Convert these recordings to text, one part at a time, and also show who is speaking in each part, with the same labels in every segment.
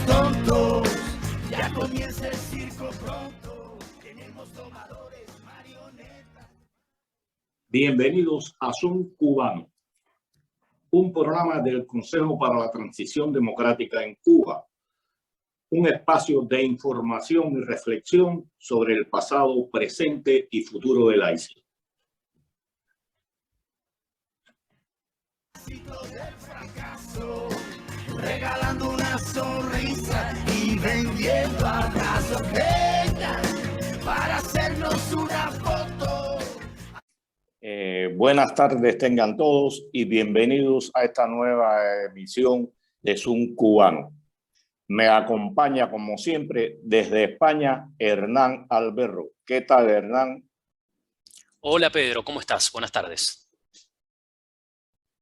Speaker 1: somos tontos, ya comienza el circo pronto, tenemos domadores, marionetas.
Speaker 2: Bienvenidos a Son Cubano, un programa del Consejo para la Transición Democrática en Cuba, un espacio de información y reflexión sobre el pasado, presente y futuro de la isla.
Speaker 1: Del fracaso, regalando una sonrisa y vendiendo abrazos, vengan para hacernos una foto.
Speaker 2: Buenas tardes tengan todos y bienvenidos a esta nueva emisión de Zoom Cubano. Me acompaña, como siempre, desde España, Hernán Alberro. ¿Qué tal, Hernán?
Speaker 3: Hola, Pedro, ¿cómo estás? Buenas tardes.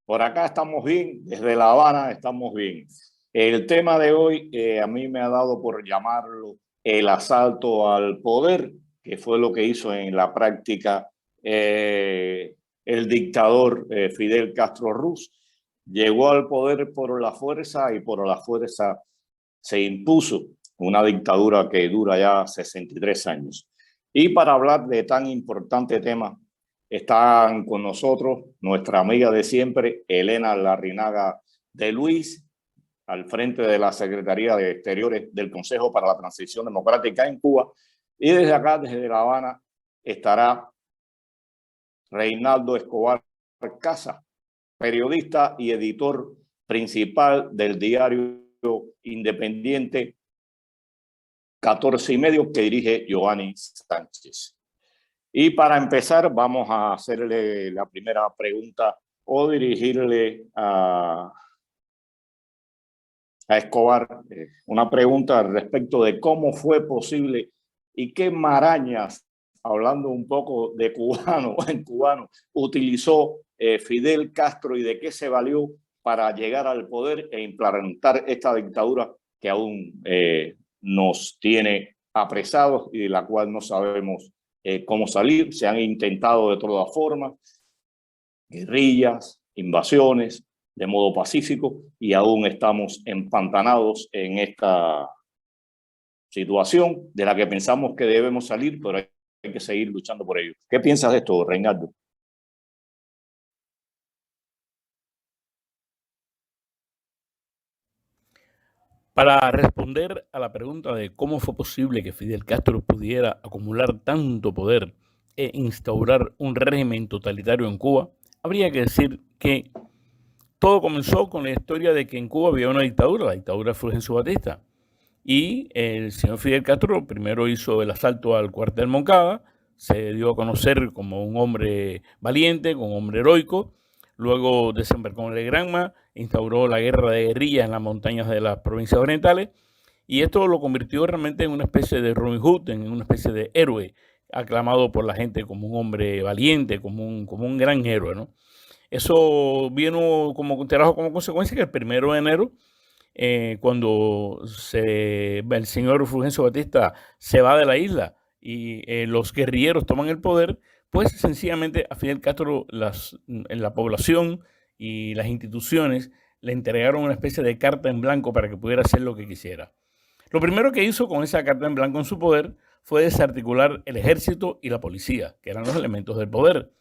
Speaker 2: Por acá estamos bien, desde La Habana estamos bien. El tema de hoy a mí me ha dado por llamarlo el asalto al poder, que fue lo que hizo en la práctica el dictador Fidel Castro Ruz. Llegó al poder por la fuerza y por la fuerza se impuso una dictadura que dura ya 63 años. Y para hablar de tan importante tema, están con nosotros nuestra amiga de siempre, Elena Larrinaga de Luis, al frente de la Secretaría de Exteriores del Consejo para la Transición Democrática en Cuba. Y desde acá, desde La Habana, estará Reinaldo Escobar Casa, periodista y editor principal del diario independiente 14 y medio que dirige Giovanni Sánchez. Y para empezar vamos a hacerle la primera pregunta o dirigirle a Escobar una pregunta respecto de cómo fue posible y qué marañas, hablando un poco de cubano en cubano, utilizó Fidel Castro y de qué se valió para llegar al poder e implementar esta dictadura que aún nos tiene apresados y de la cual no sabemos cómo salir. Se han intentado de todas formas, guerrillas, invasiones, de modo pacífico, y aún estamos empantanados en esta situación de la que pensamos que debemos salir, pero hay que seguir luchando por ello. ¿Qué piensas de esto, Reinaldo?
Speaker 4: Para responder a la pregunta de cómo fue posible que Fidel Castro pudiera acumular tanto poder e instaurar un régimen totalitario en Cuba, habría que decir que todo comenzó con la historia de que en Cuba había una dictadura, la dictadura de Fulgencio Batista, y el señor Fidel Castro primero hizo el asalto al cuartel Moncada, se dio a conocer como un hombre valiente, como un hombre heroico. Luego desembarcó en el Granma, instauró la guerra de guerrillas en las montañas de las provincias orientales, y esto lo convirtió realmente en una especie de Robin Hood, en una especie de héroe, aclamado por la gente como un hombre valiente, como un gran héroe, ¿no? Eso trajo como consecuencia que el 1 de enero, cuando el señor Fulgencio Batista se va de la isla y los guerrilleros toman el poder, pues sencillamente a Fidel Castro en la población y las instituciones le entregaron una especie de carta en blanco para que pudiera hacer lo que quisiera. Lo primero que hizo con esa carta en blanco en su poder fue desarticular el ejército y la policía, que eran los elementos del poder.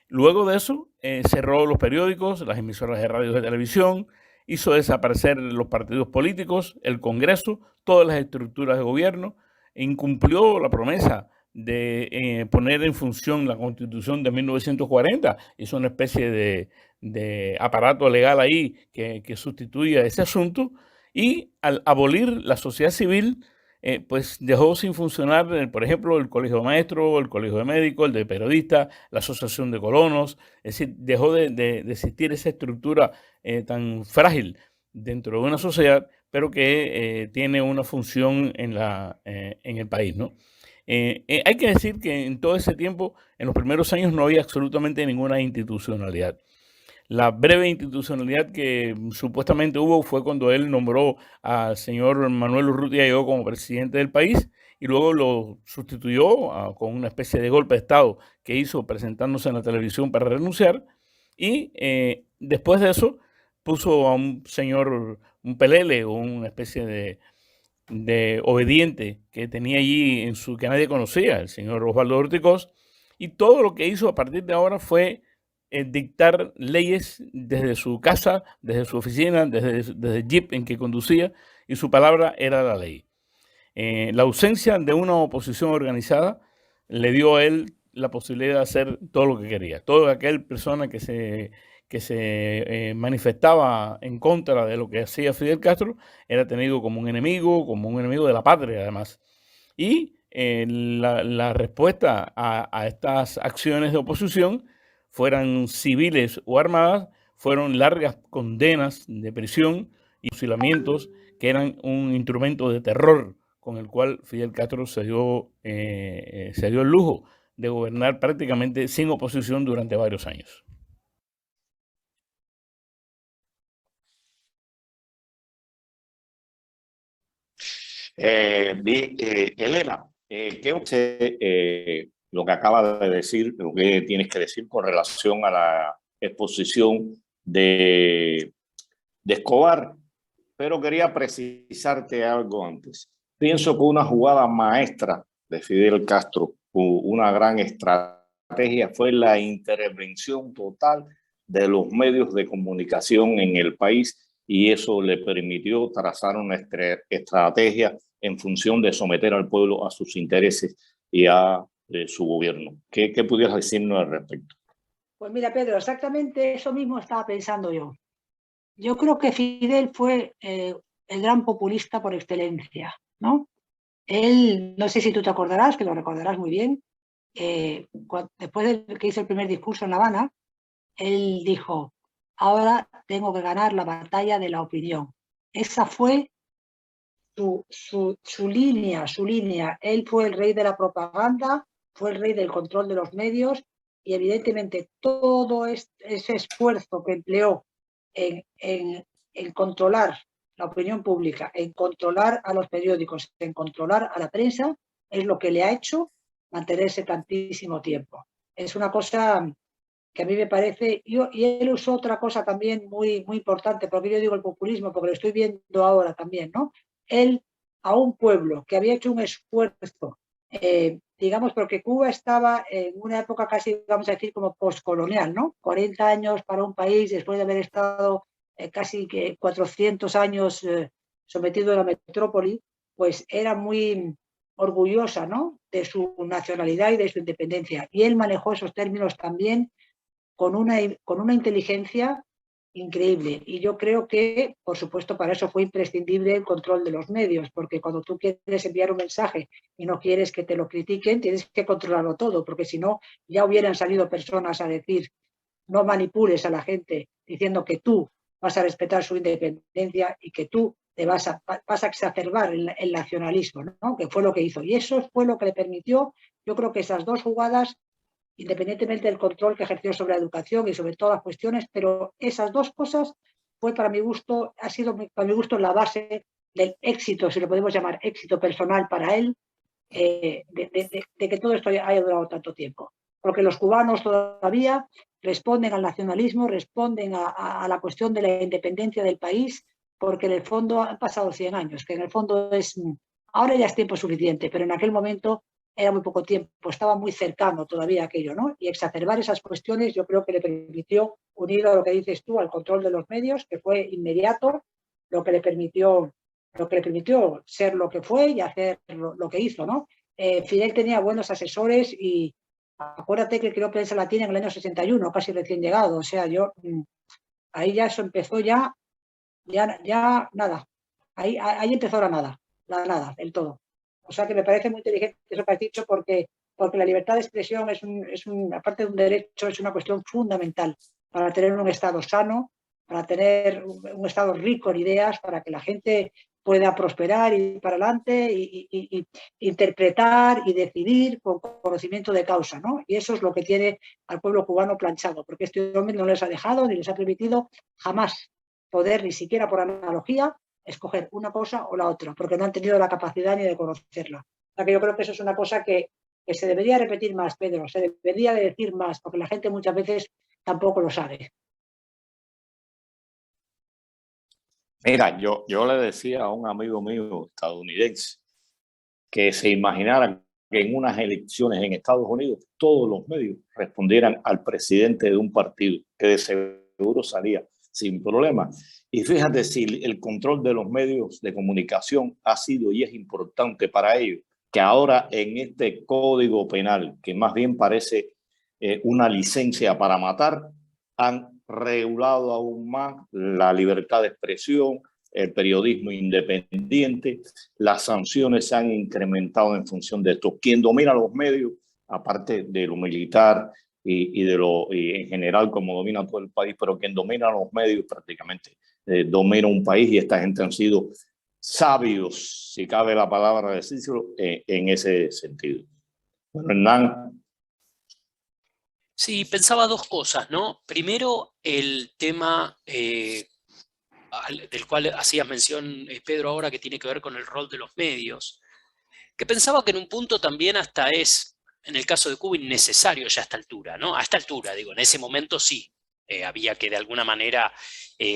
Speaker 4: Luego de eso, cerró los periódicos, las emisoras de radio y de televisión, hizo desaparecer los partidos políticos, el Congreso, todas las estructuras de gobierno, e incumplió la promesa de poner en función la Constitución de 1940. Hizo una especie de aparato legal ahí que sustituía ese asunto, y al abolir la sociedad civil, pues dejó sin funcionar, por ejemplo, el Colegio de Maestros, el Colegio de Médicos, el de Periodistas, la Asociación de Colonos. Es decir, dejó de existir esa estructura tan frágil dentro de una sociedad, pero que tiene una función en el país, ¿no? Hay que decir que en todo ese tiempo, en los primeros años, no había absolutamente ninguna institucionalidad. La breve institucionalidad que supuestamente hubo fue cuando él nombró al señor Manuel Urrutia Lleó como presidente del país, y luego lo sustituyó con una especie de golpe de Estado que hizo presentándose en la televisión para renunciar. Y después de eso puso a un señor, un pelele o una especie de obediente que tenía allí que nadie conocía, el señor Osvaldo Ortigoz, y todo lo que hizo a partir de ahora fue dictar leyes desde su casa, desde su oficina, desde el jeep en que conducía, y su palabra era la ley. La ausencia de una oposición organizada le dio a él la posibilidad de hacer todo lo que quería. Toda aquella persona que se manifestaba en contra de lo que hacía Fidel Castro era tenido como un enemigo de la patria además. Y la respuesta a estas acciones de oposición, fueran civiles o armadas, fueron largas condenas de prisión y fusilamientos que eran un instrumento de terror con el cual Fidel Castro se dio el lujo de gobernar prácticamente sin oposición durante varios años.
Speaker 2: Elena, ¿qué usted lo que acaba de decir, lo que tienes que decir con relación a la exposición de Escobar? Pero quería precisarte algo antes. Pienso que una jugada maestra de Fidel Castro, una gran estrategia, fue la intervención total de los medios de comunicación en el país, y eso le permitió trazar una estrategia en función de someter al pueblo a sus intereses y a su gobierno. ¿Qué pudieras decirnos al respecto?
Speaker 5: Pues mira, Pedro, exactamente eso mismo estaba pensando yo. Yo creo que Fidel fue el gran populista por excelencia, ¿no? Él, no sé si tú te acordarás, que lo recordarás muy bien, después de que hizo el primer discurso en La Habana, él dijo: ahora tengo que ganar la batalla de la opinión. Esa fue su línea. Él fue el rey de la propaganda, fue el rey del control de los medios, y evidentemente todo ese esfuerzo que empleó en controlar la opinión pública, en controlar a los periódicos, en controlar a la prensa, es lo que le ha hecho mantenerse tantísimo tiempo. Es una cosa que a mí me parece, y él usó otra cosa también muy, muy importante, porque yo digo el populismo, porque lo estoy viendo ahora también, ¿no? Él, a un pueblo que había hecho un esfuerzo, digamos, porque Cuba estaba en una época casi, vamos a decir, como postcolonial, ¿no? 40 años para un país después de haber estado casi 400 años sometido a la metrópoli, pues era muy orgullosa, ¿no?, de su nacionalidad y de su independencia. Y él manejó esos términos también con una inteligencia increíble. Y yo creo que, por supuesto, para eso fue imprescindible el control de los medios, porque cuando tú quieres enviar un mensaje y no quieres que te lo critiquen, tienes que controlarlo todo, porque si no, ya hubieran salido personas a decir: no manipules a la gente diciendo que tú vas a respetar su independencia y que tú te vas a exacerbar el nacionalismo, ¿no?, que fue lo que hizo. Y eso fue lo que le permitió, yo creo que esas dos jugadas, independientemente del control que ejerció sobre la educación y sobre todas las cuestiones, pero esas dos cosas fue, para mi gusto, ha sido para mi gusto la base del éxito, si lo podemos llamar éxito personal para él, de que todo esto haya durado tanto tiempo. Porque los cubanos todavía responden al nacionalismo, responden a la cuestión de la independencia del país, porque en el fondo han pasado 100 años, que en el fondo ahora ya es tiempo suficiente, pero en aquel momento era muy poco tiempo, estaba muy cercano todavía aquello, ¿no? Y exacerbar esas cuestiones yo creo que le permitió, unido a lo que dices tú, al control de los medios, que fue inmediato, lo que le permitió ser lo que fue y hacer lo que hizo, ¿no? Fidel tenía buenos asesores, y acuérdate que creo que él se la tiene en el año 61, casi recién llegado. O sea, ahí ya eso empezó ya nada. Ahí empezó la nada, el todo. O sea que me parece muy inteligente eso que has dicho, porque la libertad de expresión aparte de un derecho, es una cuestión fundamental para tener un Estado sano, para tener un Estado rico en ideas, para que la gente pueda prosperar y ir para adelante y interpretar y decidir con conocimiento de causa, ¿no? Y eso es lo que tiene al pueblo cubano planchado, porque este hombre no les ha dejado ni les ha permitido jamás poder, ni siquiera por analogía, escoger una cosa o la otra, porque no han tenido la capacidad ni de conocerla. O sea que yo creo que eso es una cosa que se debería repetir más, Pedro, se debería decir más, porque la gente muchas veces tampoco lo sabe.
Speaker 2: Mira, yo le decía a un amigo mío estadounidense que se imaginara que en unas elecciones en Estados Unidos todos los medios respondieran al presidente de un partido, que de seguro salía sin problema. Y fíjate si el control de los medios de comunicación ha sido y es importante para ellos, que ahora en este código penal, que más bien parece una licencia para matar, han regulado aún más la libertad de expresión, el periodismo independiente, las sanciones se han incrementado en función de esto. Quien domina los medios, aparte de lo militar y en general como domina todo el país, pero quien domina los medios prácticamente domina un país, y esta gente han sido sabios, si cabe la palabra decirlo, en ese sentido. Bueno, Hernán.
Speaker 3: Sí, pensaba dos cosas, ¿no? Primero, el tema del cual hacías mención, Pedro, ahora, que tiene que ver con el rol de los medios, que pensaba que en un punto también hasta es, en el caso de Cuba, innecesario ya a esta altura, ¿no? A esta altura, digo, en ese momento sí, había que de alguna manera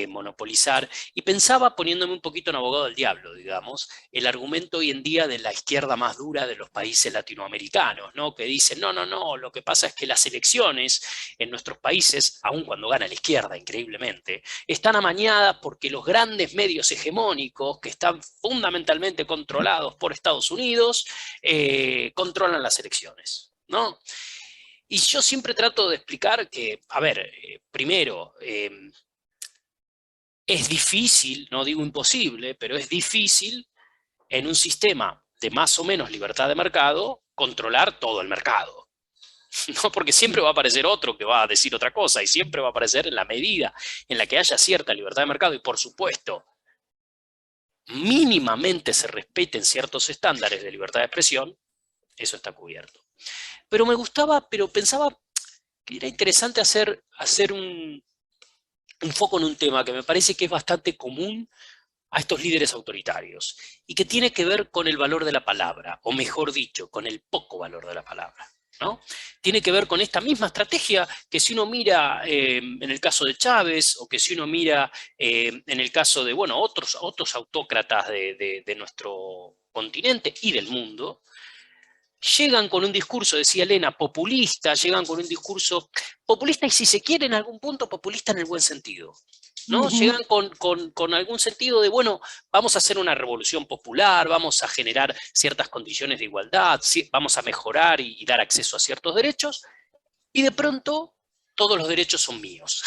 Speaker 3: monopolizar. Y pensaba, poniéndome un poquito en abogado del diablo, digamos, el argumento hoy en día de la izquierda más dura de los países latinoamericanos, ¿no? Que dicen, no, no, no, lo que pasa es que las elecciones en nuestros países, aun cuando gana la izquierda, increíblemente, están amañadas porque los grandes medios hegemónicos, que están fundamentalmente controlados por Estados Unidos, controlan las elecciones, ¿no? Y yo siempre trato de explicar que, a ver, primero, es difícil, no digo imposible, pero es difícil en un sistema de más o menos libertad de mercado controlar todo el mercado. ¿No? Porque siempre va a aparecer otro que va a decir otra cosa, y siempre va a aparecer, en la medida en la que haya cierta libertad de mercado y, por supuesto, mínimamente se respeten ciertos estándares de libertad de expresión, eso está cubierto. Pero pensaba que era interesante hacer un foco en un tema que me parece que es bastante común a estos líderes autoritarios, y que tiene que ver con el valor de la palabra, o mejor dicho, con el poco valor de la palabra, ¿no? Tiene que ver con esta misma estrategia que, si uno mira en el caso de Chávez, o que si uno mira en el caso de, bueno, otros autócratas de nuestro continente y del mundo, llegan con un discurso, decía Elena, populista, llegan con un discurso populista, y, si se quiere, en algún punto populista en el buen sentido, ¿no? Llegan con algún sentido de, bueno, vamos a hacer una revolución popular, vamos a generar ciertas condiciones de igualdad, vamos a mejorar y dar acceso a ciertos derechos, y de pronto todos los derechos son míos.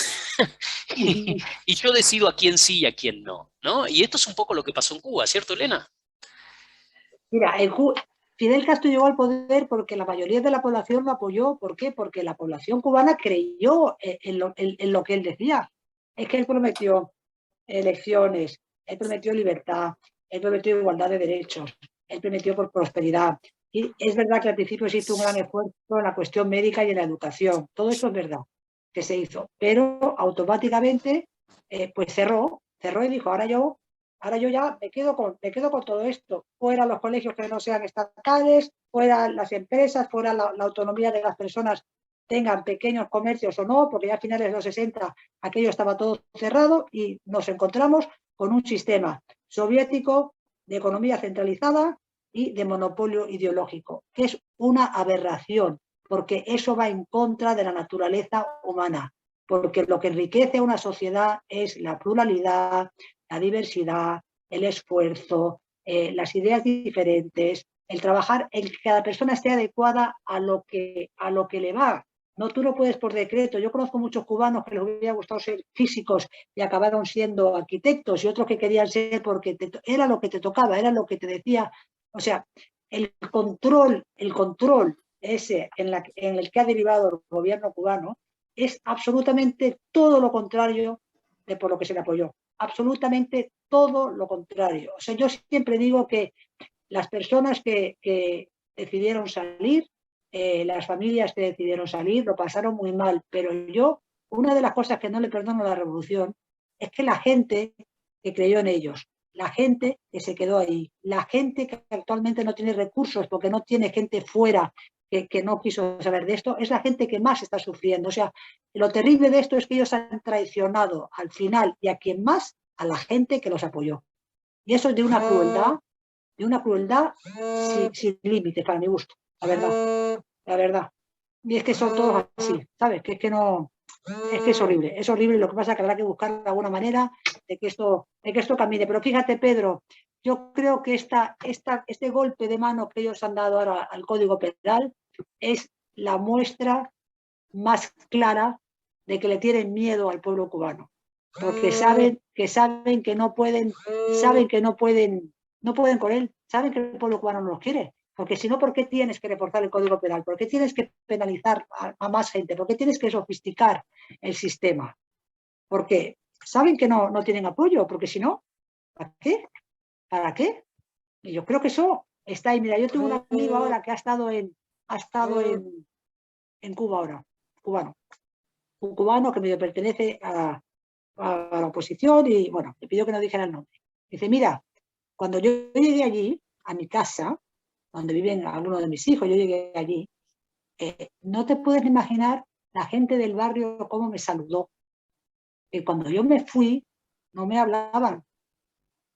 Speaker 3: Y yo decido a quién sí y a quién no, ¿no? Y esto es un poco lo que pasó en Cuba, ¿cierto, Elena?
Speaker 5: Mira, Fidel Castro llegó al poder porque la mayoría de la población lo apoyó. ¿Por qué? Porque la población cubana creyó en lo que él decía. Es que él prometió elecciones, él prometió libertad, él prometió igualdad de derechos, él prometió por prosperidad. Y es verdad que al principio se hizo un gran esfuerzo en la cuestión médica y en la educación. Todo eso es verdad que se hizo, pero automáticamente pues cerró y dijo, ahora yo ya me quedo con todo esto. Fuera los colegios que no sean estatales, fuera las empresas, fuera la autonomía de las personas, tengan pequeños comercios o no, porque ya a finales de los 60 aquello estaba todo cerrado, y nos encontramos con un sistema soviético de economía centralizada y de monopolio ideológico, que es una aberración, porque eso va en contra de la naturaleza humana, porque lo que enriquece a una sociedad es la pluralidad, la diversidad, el esfuerzo, las ideas diferentes, el trabajar, el que cada persona esté adecuada a lo que le va. No, tú no puedes por decreto. Yo conozco muchos cubanos que les hubiera gustado ser físicos y acabaron siendo arquitectos, y otros que querían ser porque era lo que te tocaba, era lo que te decía. O sea, el control ese en el que ha derivado el gobierno cubano es absolutamente todo lo contrario de por lo que se le apoyó. Absolutamente todo lo contrario. O sea, yo siempre digo que las personas que decidieron salir, las familias que decidieron salir, lo pasaron muy mal, pero una de las cosas que no le perdono a la revolución es que la gente que creyó en ellos, la gente que se quedó ahí, la gente que actualmente no tiene recursos porque no tiene gente fuera que no quiso saber de esto, es la gente que más está sufriendo. O sea, lo terrible de esto es que ellos han traicionado al final, y a quien más a la gente que los apoyó. Y eso es de una crueldad sin límites para mi gusto, la verdad. Y es que son todos así, ¿sabes? Que es que no, es que es horrible. Lo que pasa es que habrá que buscar alguna manera de que esto camine. Pero fíjate, Pedro, yo creo que este golpe de mano que ellos han dado ahora al Código Penal es la muestra más clara de que le tienen miedo al pueblo cubano, porque saben que no pueden con él, saben que el pueblo cubano no los quiere, porque si no, ¿por qué tienes que reforzar el Código Penal? ¿Por qué tienes que penalizar a más gente? ¿Por qué tienes que sofisticar el sistema? Porque saben que no tienen apoyo, porque si no, ¿para qué? ¿Para qué? Y yo creo que eso está ahí. Mira, yo tengo un amigo ahora que ha estado en Cuba ahora, cubano. Un cubano que medio pertenece a la oposición y, bueno, me pidió que no dijera el nombre. Dice, mira, cuando yo llegué allí, a mi casa, donde viven algunos de mis hijos, yo llegué allí, no te puedes imaginar la gente del barrio cómo me saludó. Y cuando yo me fui, no me hablaban.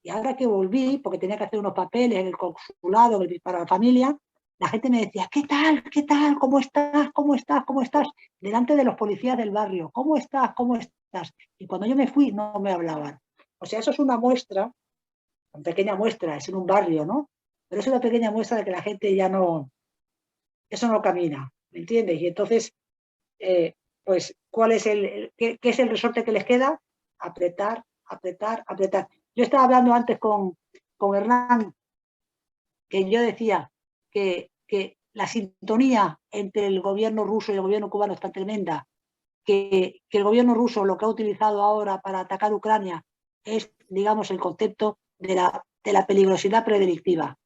Speaker 5: Y ahora que volví, porque tenía que hacer unos papeles en el consulado para la familia, la gente me decía, ¿qué tal? ¿Qué tal? ¿Cómo estás? ¿Cómo estás? ¿Cómo estás? Delante de los policías del barrio, ¿cómo estás? ¿Cómo estás? Y cuando yo me fui, no me hablaban. O sea, eso es una muestra, una pequeña muestra, es en un barrio, ¿no? Pero es una pequeña muestra de que la gente ya no, eso no camina, ¿me entiendes? Y entonces, pues, ¿qué es el resorte que les queda? Apretar, apretar, apretar. Yo estaba hablando antes con Hernán, que yo decía que la sintonía entre el gobierno ruso y el gobierno cubano es tan tremenda, que el gobierno ruso lo que ha utilizado ahora para atacar Ucrania es, digamos, el concepto de la peligrosidad predelictiva.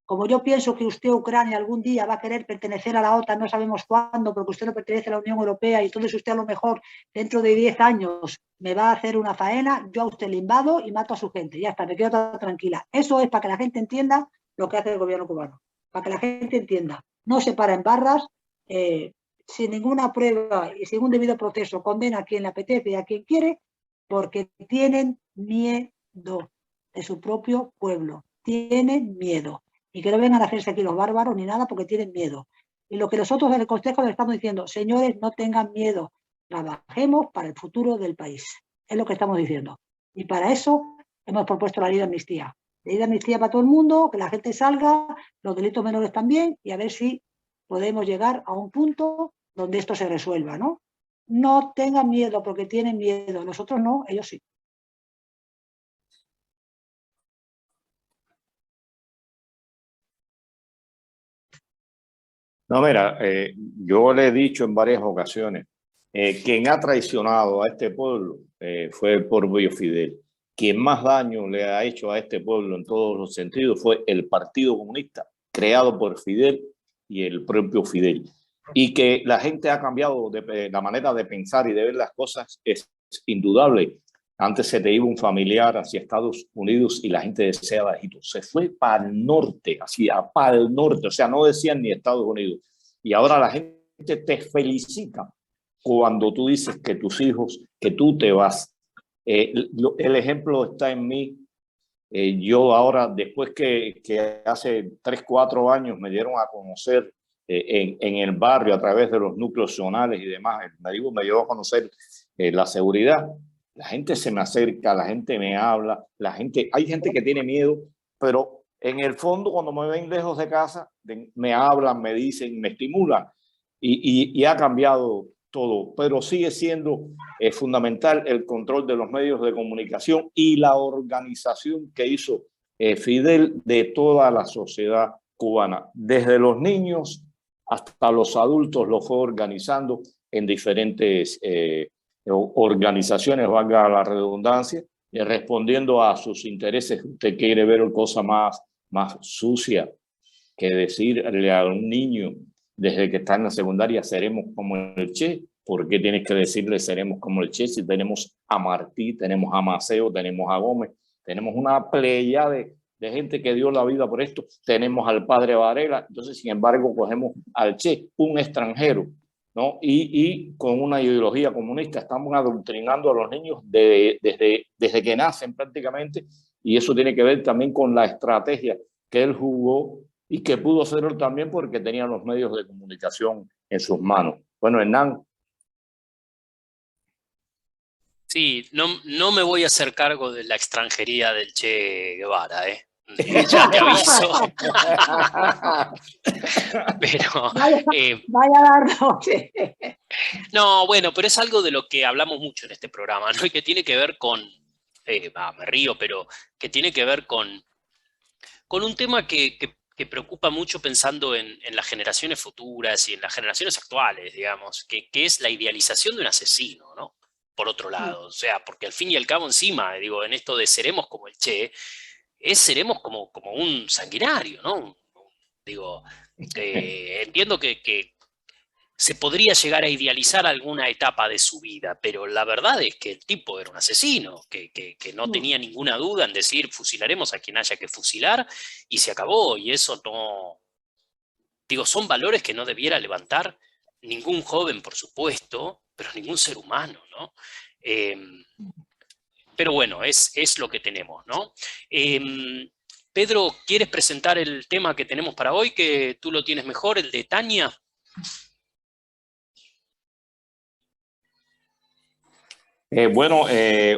Speaker 5: Como yo pienso que usted, Ucrania, algún día va a querer pertenecer a la OTAN, no sabemos cuándo, porque usted no pertenece a la Unión Europea y entonces usted a lo mejor dentro de 10 años me va a hacer una faena, yo a usted le invado y mato a su gente. Ya está, me quedo toda tranquila. Eso es para que la gente entienda lo que hace el gobierno cubano. Para que la gente entienda. No se para en barras, sin ninguna prueba y sin un debido proceso, condena a quien le apetece y a quien quiere, porque tienen miedo de su propio pueblo. Tienen miedo. Y que no vengan a hacerse aquí los bárbaros ni nada porque tienen miedo. Y lo que nosotros en el Consejo le estamos diciendo, señores, no tengan miedo, trabajemos para el futuro del país. Es lo que estamos diciendo. Y para eso hemos propuesto la ley de amnistía. Ley de amnistía para todo el mundo, que la gente salga, los delitos menores también, y a ver si podemos llegar a un punto donde esto se resuelva, ¿no? No tengan miedo porque tienen miedo. Nosotros no, ellos sí.
Speaker 2: No, mira, yo le he dicho en varias ocasiones, quien ha traicionado a este pueblo fue el propio Fidel. Quien más daño le ha hecho a este pueblo en todos los sentidos fue el Partido Comunista, creado por Fidel y el propio Fidel. Y que la gente ha cambiado la manera de pensar y de ver las cosas es indudable. Antes se te iba un familiar hacia Estados Unidos y la gente deseaba bajito. Se fue para el norte, para el norte. O sea, no decían ni Estados Unidos. Y ahora la gente te felicita cuando tú dices que tus hijos, que tú te vas. El ejemplo está en mí. Yo ahora, después que hace 3, 4 años me dieron a conocer en el barrio a través de los núcleos zonales y demás, me dio a conocer la seguridad. La gente se me acerca, la gente me habla, hay gente que tiene miedo, pero en el fondo cuando me ven lejos de casa, me hablan, me dicen, me estimulan y ha cambiado todo, pero sigue siendo fundamental el control de los medios de comunicación y la organización que hizo Fidel de toda la sociedad cubana, desde los niños hasta los adultos, lo fue organizando en diferentes organizaciones, valga la redundancia, respondiendo a sus intereses. Usted quiere ver cosa más sucia que decirle a un niño desde que está en la secundaria seremos como el Che. ¿Por qué tienes que decirle seremos como el Che si tenemos a Martí, tenemos a Maceo, tenemos a Gómez, tenemos una playa de gente que dio la vida por esto, tenemos al padre Varela? Entonces, sin embargo, cogemos al Che, un extranjero, ¿no? Y con una ideología comunista. Estamos adoctrinando a los niños desde que nacen prácticamente, y eso tiene que ver también con la estrategia que él jugó y que pudo hacerlo también porque tenía los medios de comunicación en sus manos. Bueno, Hernán.
Speaker 3: Sí, no me voy a hacer cargo de la extranjería del Che Guevara, ¿eh? Ya te aviso. Pero,
Speaker 5: vaya dardo.
Speaker 3: no, bueno, pero es algo de lo que hablamos mucho en este programa, ¿no? Y que tiene que ver con, me río, pero que tiene que ver con un tema que preocupa mucho pensando en las generaciones futuras y en las generaciones actuales, digamos, que es la idealización de un asesino, ¿no? Por otro lado, o sea, porque al fin y al cabo encima, digo, en esto de seremos como el Che, seremos como un sanguinario, ¿no? Digo, entiendo que se podría llegar a idealizar alguna etapa de su vida, pero la verdad es que el tipo era un asesino, que no tenía ninguna duda en decir fusilaremos a quien haya que fusilar y se acabó, y eso no... Digo, son valores que no debiera levantar ningún joven, por supuesto, pero ningún ser humano, ¿no? Pero bueno, es lo que tenemos, ¿no? Pedro, ¿quieres presentar el tema que tenemos para hoy, que tú lo tienes mejor, el de Tania?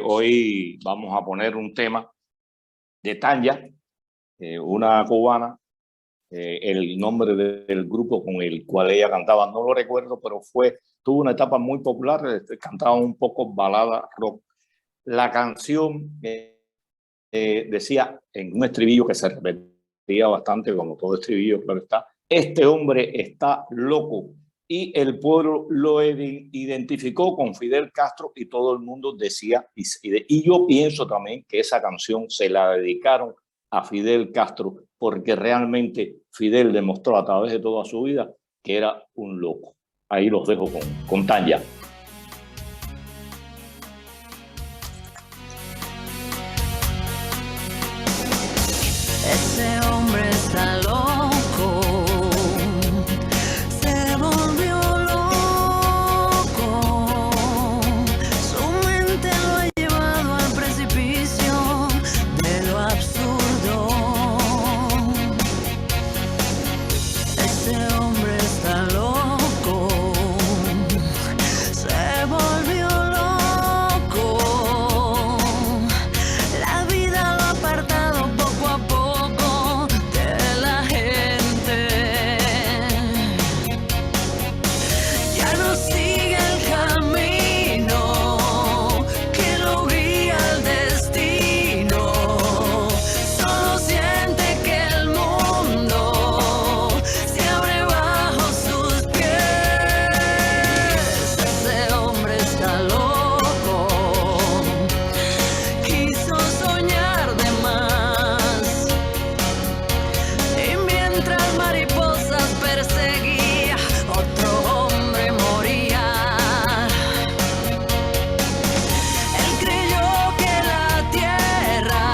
Speaker 2: Hoy vamos a poner un tema de Tanya, una cubana. El nombre del grupo con el cual ella cantaba no lo recuerdo, pero tuvo una etapa muy popular, cantaba un poco balada rock. La canción decía en un estribillo que se repetía bastante, como todo estribillo, claro está: este hombre está loco. Y el pueblo lo identificó con Fidel Castro y todo el mundo decía, y yo pienso también que esa canción se la dedicaron a Fidel Castro porque realmente Fidel demostró a través de toda su vida que era un loco. Ahí los dejo con Tanya.
Speaker 6: Ese hombre está loco, se volvió loco, su mente lo ha llevado al precipicio de lo absurdo. Ese hombre está loco, se volvió loco, la vida lo ha apartado poco a poco de la gente. Ya no sigue el camino que lo guía al destino, solo siente que el mundo se abre bajo sus pies. Ese hombre está loco, quiso soñar de más, y mientras mariposas perseguía, otro hombre moría. Él creyó que la tierra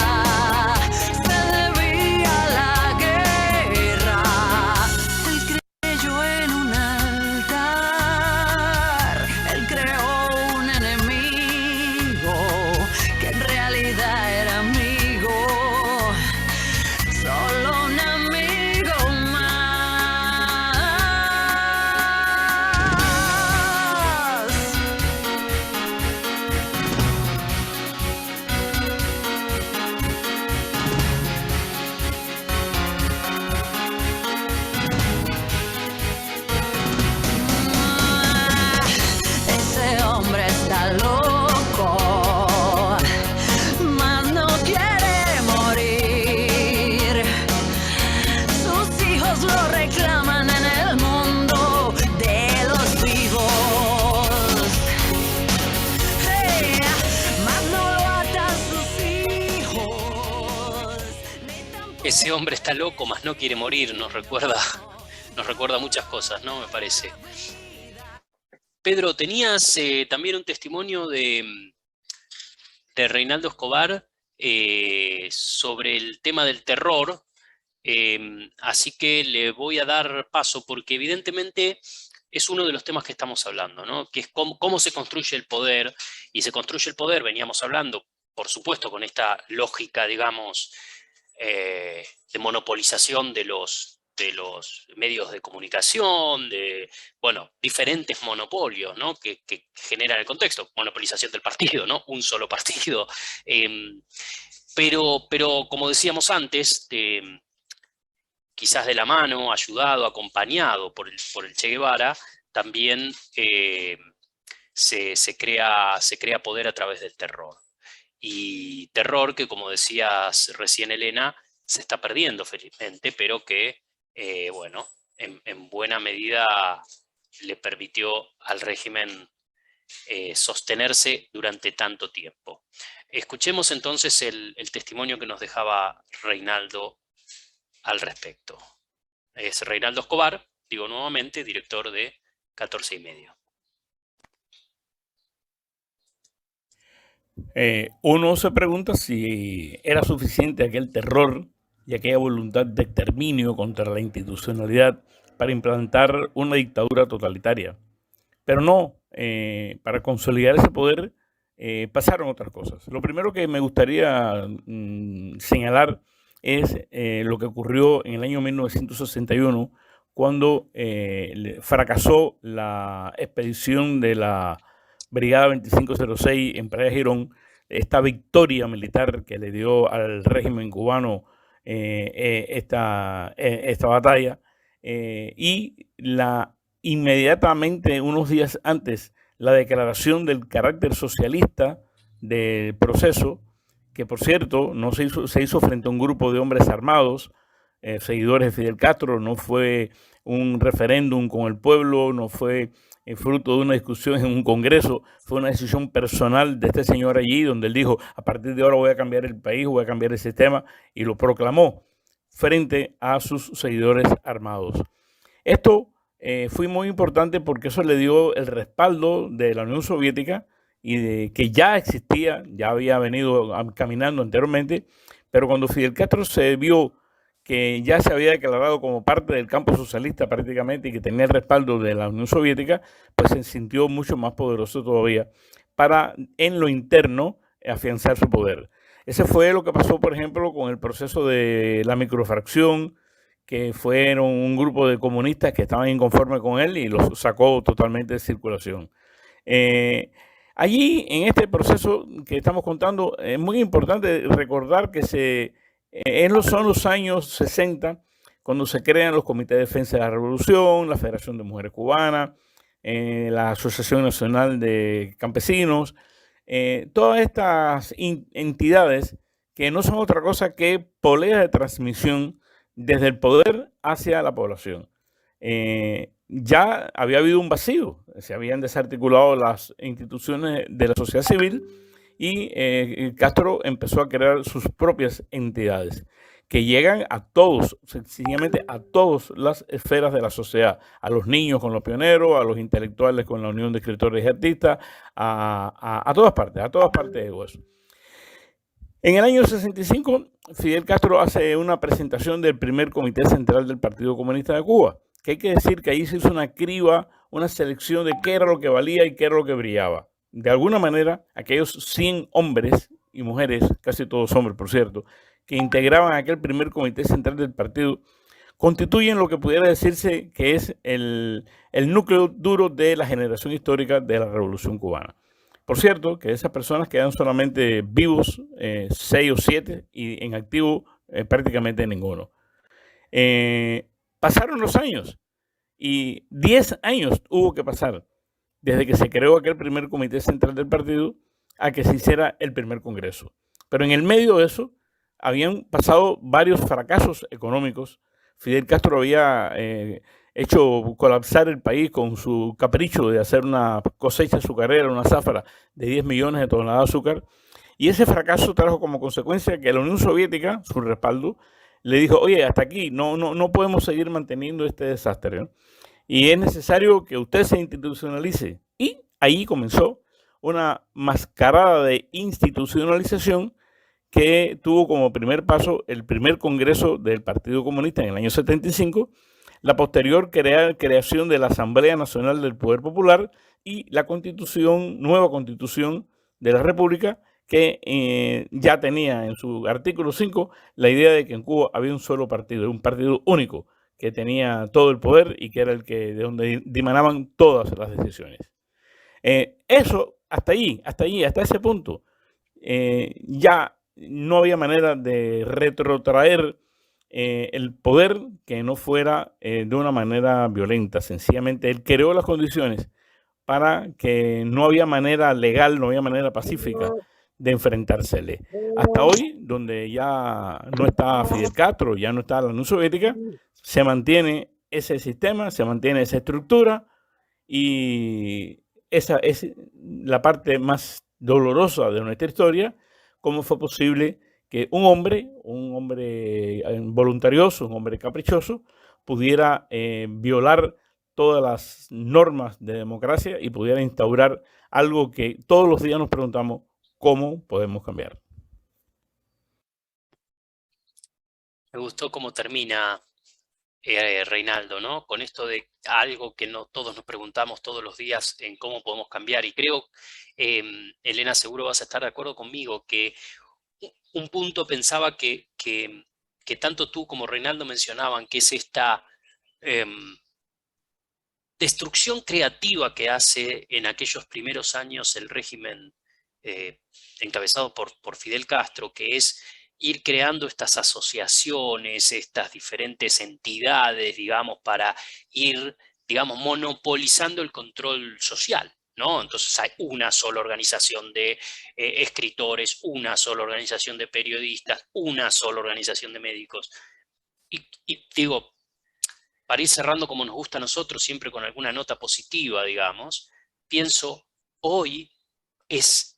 Speaker 6: se debía a la guerra. Él creyó en un altar, él creó un enemigo que en realidad era amigo, solo un amigo más. Ese hombre está loco, mas no quiere morir. Sus hijos lo reclaman en el mundo de los vivos. Hey, mas no lo atan sus hijos, ni tampoco...
Speaker 3: Ese hombre está loco, mas no quiere morir, nos recuerda muchas cosas, ¿no? Me parece. Pedro, tenías también un testimonio de Reinaldo Escobar sobre el tema del terror, así que le voy a dar paso, porque evidentemente es uno de los temas que estamos hablando, ¿no? Que es cómo se construye el poder, y se construye el poder, veníamos hablando, por supuesto, con esta lógica, digamos, de monopolización de los medios de comunicación, de, bueno, diferentes monopolios, ¿no? que generan el contexto, monopolización del partido, ¿no? Un solo partido. Pero como decíamos antes, quizás de la mano, ayudado, acompañado por el Che Guevara, también se crea poder a través del terror. Y terror que, como decías recién, Elena, se está perdiendo felizmente, pero que, bueno, en buena medida le permitió al régimen sostenerse durante tanto tiempo. Escuchemos entonces el testimonio que nos dejaba Reinaldo al respecto. Es Reinaldo Escobar, digo nuevamente, director de 14 y medio.
Speaker 4: Uno se pregunta si era suficiente aquel terror y aquella voluntad de exterminio contra la institucionalidad para implantar una dictadura totalitaria. Pero no, para consolidar ese poder pasaron otras cosas. Lo primero que me gustaría señalar es lo que ocurrió en el año 1961, cuando fracasó la expedición de la Brigada 2506 en Playa Girón, esta victoria militar que le dio al régimen cubano esta batalla, y inmediatamente, unos días antes, la declaración del carácter socialista del proceso, que por cierto no se hizo frente a un grupo de hombres armados, seguidores de Fidel Castro, no fue un referéndum con el pueblo, no fue fruto de una discusión en un congreso, fue una decisión personal de este señor allí, donde él dijo, a partir de ahora voy a cambiar el país, voy a cambiar el sistema, y lo proclamó frente a sus seguidores armados. Esto fue muy importante porque eso le dio el respaldo de la Unión Soviética, y de que ya existía, ya había venido caminando anteriormente, pero cuando Fidel Castro se vio que ya se había declarado como parte del campo socialista prácticamente y que tenía el respaldo de la Unión Soviética, pues se sintió mucho más poderoso todavía para, en lo interno, afianzar su poder. Ese fue lo que pasó, por ejemplo, con el proceso de la microfracción, que fueron un grupo de comunistas que estaban inconformes con él y los sacó totalmente de circulación. Allí, en este proceso que estamos contando, es muy importante recordar que son los años 60 cuando se crean los comités de defensa de la revolución, la Federación de Mujeres Cubanas, la Asociación Nacional de Campesinos, todas estas entidades que no son otra cosa que poleas de transmisión desde el poder hacia la población. Ya había habido un vacío, se habían desarticulado las instituciones de la sociedad civil, y Castro empezó a crear sus propias entidades que llegan a todos, sencillamente a todas las esferas de la sociedad, a los niños con los pioneros, a los intelectuales con la Unión de Escritores y Artistas, a todas partes de eso. En el año 65, Fidel Castro hace una presentación del primer Comité Central del Partido Comunista de Cuba, que hay que decir que ahí se hizo una criba, una selección de qué era lo que valía y qué era lo que brillaba. De alguna manera, aquellos 100 hombres y mujeres, casi todos hombres por cierto, que integraban aquel primer comité central del partido, constituyen lo que pudiera decirse que es el núcleo duro de la generación histórica de la Revolución Cubana. Por cierto, que esas personas quedan solamente vivos 6 o 7 y en activo prácticamente ninguno. Pasaron los años y 10 años hubo que pasar desde que se creó aquel primer comité central del partido a que se hiciera el primer congreso. Pero en el medio de eso habían pasado varios fracasos económicos. Fidel Castro había hecho colapsar el país con su capricho de hacer una cosecha azucarera, una zafra de 10 millones de toneladas de azúcar. Y ese fracaso trajo como consecuencia que la Unión Soviética, su respaldo, le dijo, oye, hasta aquí, no podemos seguir manteniendo este desastre, ¿no? Y es necesario que usted se institucionalice. Y ahí comenzó una mascarada de institucionalización que tuvo como primer paso el primer congreso del Partido Comunista en el año 75, la posterior creación de la Asamblea Nacional del Poder Popular y la nueva constitución de la República, que ya tenía en su artículo 5 la idea de que en Cuba había un solo partido, un partido único, que tenía todo el poder y que era el que de donde dimanaban todas las decisiones. Eso, hasta ese punto, ya no había manera de retrotraer el poder que no fuera de una manera violenta. Sencillamente él creó las condiciones para que no había manera legal, no había manera pacífica de enfrentársele. Hasta hoy, donde ya no está Fidel Castro, ya no está la Unión Soviética, se mantiene ese sistema, se mantiene esa estructura, y esa es la parte más dolorosa de nuestra historia. ¿Cómo fue posible que un hombre voluntarioso, un hombre caprichoso, pudiera violar todas las normas de democracia y pudiera instaurar algo que todos los días nos preguntamos cómo podemos cambiar?
Speaker 3: Me gustó cómo termina Reinaldo, ¿no? Con esto de algo que no todos nos preguntamos todos los días en cómo podemos cambiar. Y creo, Elena, seguro vas a estar de acuerdo conmigo, que un punto pensaba que tanto tú como Reinaldo mencionaban, que es esta destrucción creativa que hace en aquellos primeros años el régimen encabezado por Fidel Castro, que es ir creando estas asociaciones, estas diferentes entidades, digamos, para ir, digamos, monopolizando el control social, ¿no? Entonces hay una sola organización de escritores, una sola organización de periodistas, una sola organización de médicos. Y digo, para ir cerrando como nos gusta a nosotros, siempre con alguna nota positiva, digamos, pienso, hoy es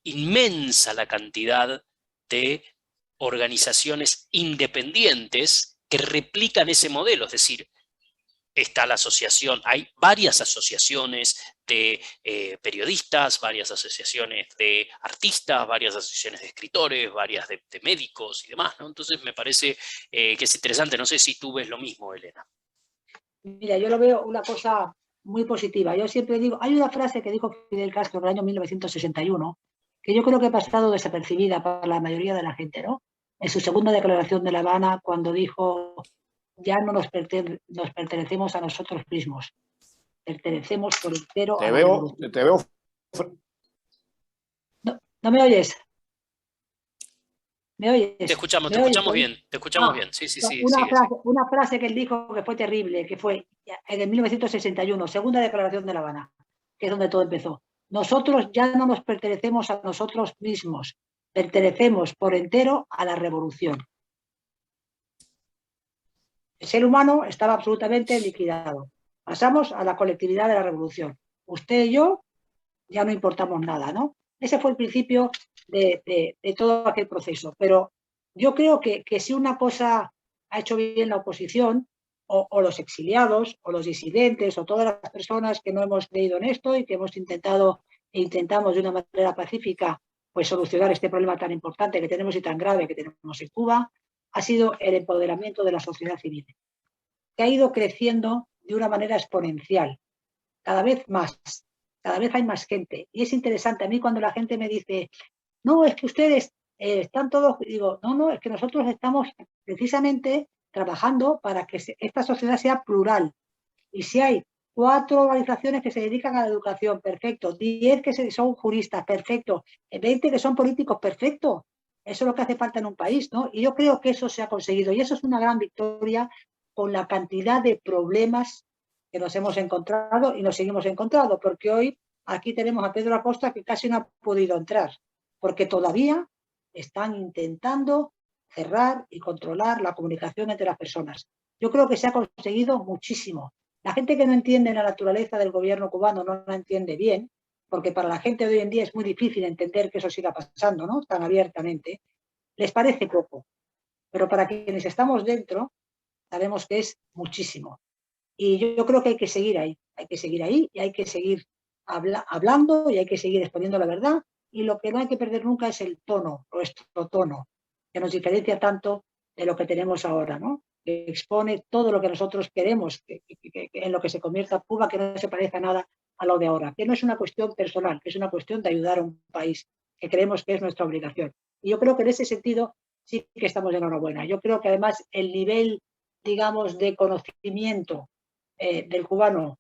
Speaker 3: inmensa la cantidad de organizaciones independientes que replican ese modelo, es decir, está la asociación, hay varias asociaciones de periodistas, varias asociaciones de artistas, varias asociaciones de escritores, varias de médicos y demás, ¿no? Entonces me parece que es interesante, no sé si tú ves lo mismo, Elena.
Speaker 5: Mira, yo lo veo una cosa muy positiva. Yo siempre digo, hay una frase que dijo Fidel Castro en el año 1961, que yo creo que ha pasado desapercibida para la mayoría de la gente, ¿no? En su segunda declaración de La Habana, cuando dijo, ya no nos pertenecemos a nosotros mismos, pertenecemos por entero a la revolución.
Speaker 2: Te veo.
Speaker 5: ¿No me oyes? ¿Me oyes?
Speaker 3: Te escuchamos bien, sí.
Speaker 5: Una frase que él dijo que fue terrible, que fue en el 1961, segunda declaración de La Habana, que es donde todo empezó. Nosotros ya no nos pertenecemos a nosotros mismos, pertenecemos por entero a la revolución. El ser humano estaba absolutamente liquidado. Pasamos a la colectividad de la revolución. Usted y yo ya no importamos nada, ¿no? Ese fue el principio de todo aquel proceso. Pero yo creo que si una cosa ha hecho bien la oposición, o los exiliados, o los disidentes, o todas las personas que no hemos creído en esto y que hemos intentamos de una manera pacífica pues solucionar este problema tan importante que tenemos y tan grave que tenemos en Cuba, ha sido el empoderamiento de la sociedad civil, que ha ido creciendo de una manera exponencial, cada vez hay más gente. Y es interesante, a mí cuando la gente me dice, no, es que ustedes están todos, digo, no, es que nosotros estamos precisamente trabajando para que esta sociedad sea plural. Y si hay 4 organizaciones que se dedican a la educación, perfecto, 10 que son juristas, perfecto, 20 que son políticos, perfecto. Eso es lo que hace falta en un país, ¿no? Y yo creo que eso se ha conseguido. Y eso es una gran victoria con la cantidad de problemas que nos hemos encontrado y nos seguimos encontrando, porque hoy aquí tenemos a Pedro Acosta que casi no ha podido entrar, porque todavía están intentando cerrar y controlar la comunicación entre las personas. Yo creo que se ha conseguido muchísimo. La gente que no entiende la naturaleza del gobierno cubano no la entiende bien, porque para la gente de hoy en día es muy difícil entender que eso siga pasando, ¿no? Tan abiertamente. Les parece poco, pero para quienes estamos dentro sabemos que es muchísimo. Y yo creo que hay que seguir ahí y hay que seguir hablando y hay que seguir exponiendo la verdad. Y lo que no hay que perder nunca es el tono, nuestro tono, que nos diferencia tanto de lo que tenemos ahora, ¿no? que expone todo lo que nosotros queremos, en lo que se convierta Cuba, que no se parezca nada a lo de ahora, que no es una cuestión personal, que es una cuestión de ayudar a un país, que creemos que es nuestra obligación. Y yo creo que en ese sentido sí que estamos de enhorabuena. Yo creo que además el nivel, digamos, de conocimiento del cubano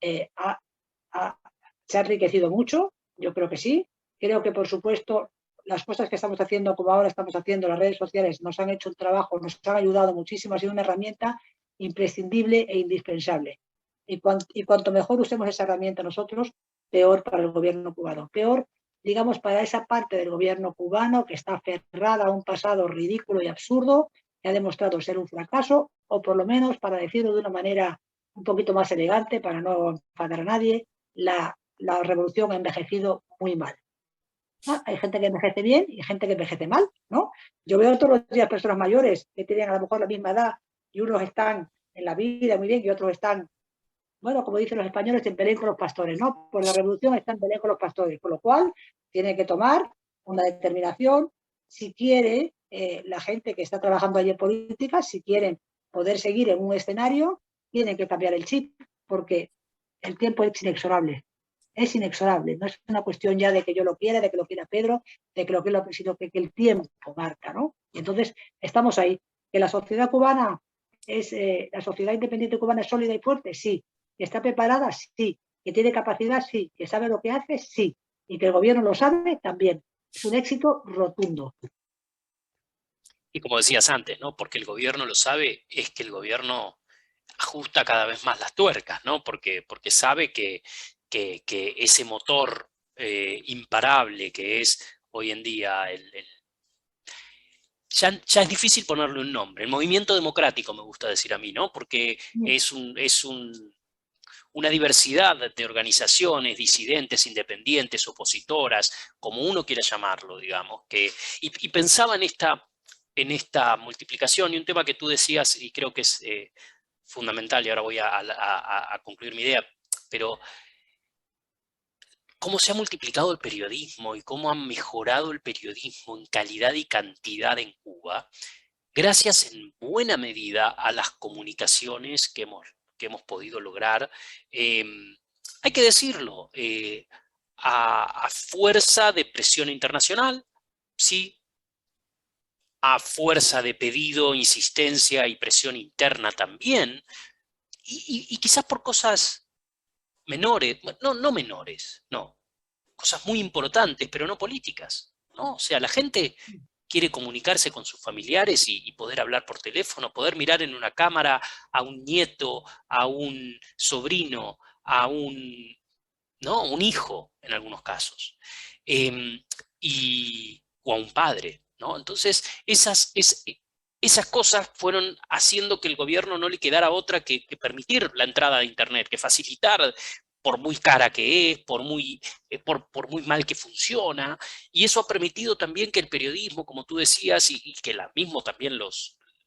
Speaker 5: se ha enriquecido mucho, yo creo que sí. Creo que, por supuesto, las cosas que estamos haciendo, como ahora estamos haciendo, las redes sociales nos han hecho un trabajo, nos han ayudado muchísimo, ha sido una herramienta imprescindible e indispensable. Y cuanto mejor usemos esa herramienta nosotros, peor para el gobierno cubano. Peor, digamos, para esa parte del gobierno cubano que está aferrada a un pasado ridículo y absurdo, que ha demostrado ser un fracaso, o por lo menos, para decirlo de una manera un poquito más elegante, para no enfadar a nadie, la revolución ha envejecido muy mal. Hay gente que envejece bien y gente que envejece mal, ¿no? Yo veo todos los días personas mayores que tienen a lo mejor la misma edad y unos están en la vida muy bien y otros están, bueno, como dicen los españoles, en pelea con los pastores, ¿no? Por la revolución están en pelea con los pastores, con lo cual tiene que tomar una determinación si quiere la gente que está trabajando allí en política, si quieren poder seguir en un escenario, tienen que cambiar el chip, porque el tiempo es inexorable. Es inexorable, no es una cuestión ya de que yo lo quiera, de que lo quiera Pedro, de que lo quiera, sino que el tiempo marca, ¿no? Y entonces estamos ahí. Que la sociedad cubana la sociedad independiente cubana es sólida y fuerte, sí. Que está preparada, sí. Que tiene capacidad, sí. Que sabe lo que hace, sí. Y que el gobierno lo sabe, también. Es un éxito rotundo.
Speaker 3: Y como decías antes, ¿no? Porque el gobierno lo sabe, es que el gobierno ajusta cada vez más las tuercas, ¿no? Porque sabe que ese motor imparable que es hoy en día ya es difícil ponerle un nombre. El movimiento democrático me gusta decir a mí, ¿no? Porque es una diversidad de organizaciones disidentes, independientes, opositoras, como uno quiera llamarlo, digamos. Y pensaba en esta multiplicación, y un tema que tú decías, y creo que es fundamental, y ahora voy a concluir mi idea, pero cómo se ha multiplicado el periodismo y cómo ha mejorado el periodismo en calidad y cantidad en Cuba, gracias en buena medida a las comunicaciones que hemos podido lograr. Hay que decirlo, a fuerza de presión internacional, sí, a fuerza de pedido, insistencia y presión interna también, y quizás por cosas menores, no menores, no, cosas muy importantes, pero no políticas, ¿no? O sea, la gente quiere comunicarse con sus familiares y poder hablar por teléfono, poder mirar en una cámara a un nieto, a un sobrino, a un hijo en algunos casos, o a un padre, ¿no? Entonces, esas cosas fueron haciendo que el gobierno no le quedara otra que permitir la entrada de Internet, que facilitar, por muy cara que es, por muy mal que funciona, y eso ha permitido también que el periodismo, como tú decías, y que mismo también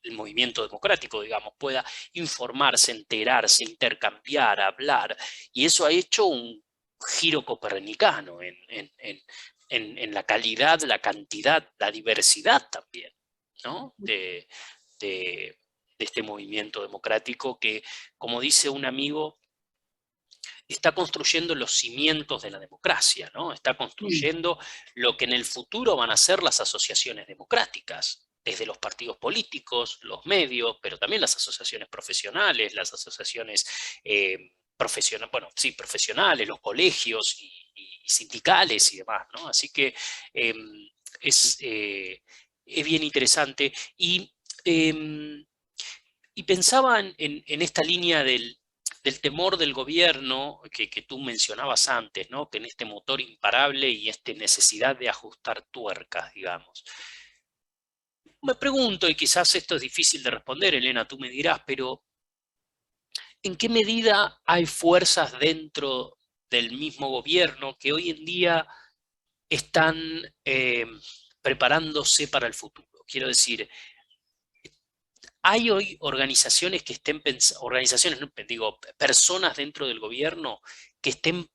Speaker 3: el movimiento democrático, digamos, pueda informarse, enterarse, intercambiar, hablar, y eso ha hecho un giro copernicano en la calidad, la cantidad, la diversidad también, ¿no? de este movimiento democrático que, como dice un amigo, está construyendo los cimientos de la democracia, ¿no? Está construyendo lo que en el futuro van a ser las asociaciones democráticas, desde los partidos políticos, los medios, pero también las asociaciones profesionales, las asociaciones profesionales, los colegios y sindicales y demás, ¿no? Así que es bien interesante. Y pensaba en esta línea del temor del gobierno que tú mencionabas antes, ¿no? Que en este motor imparable y esta necesidad de ajustar tuercas, digamos. Me pregunto, y quizás esto es difícil de responder, Elena, tú me dirás, pero ¿en qué medida hay fuerzas dentro del mismo gobierno que hoy en día están preparándose para el futuro? Quiero decir, ¿hay hoy organizaciones que estén personas dentro del gobierno que estén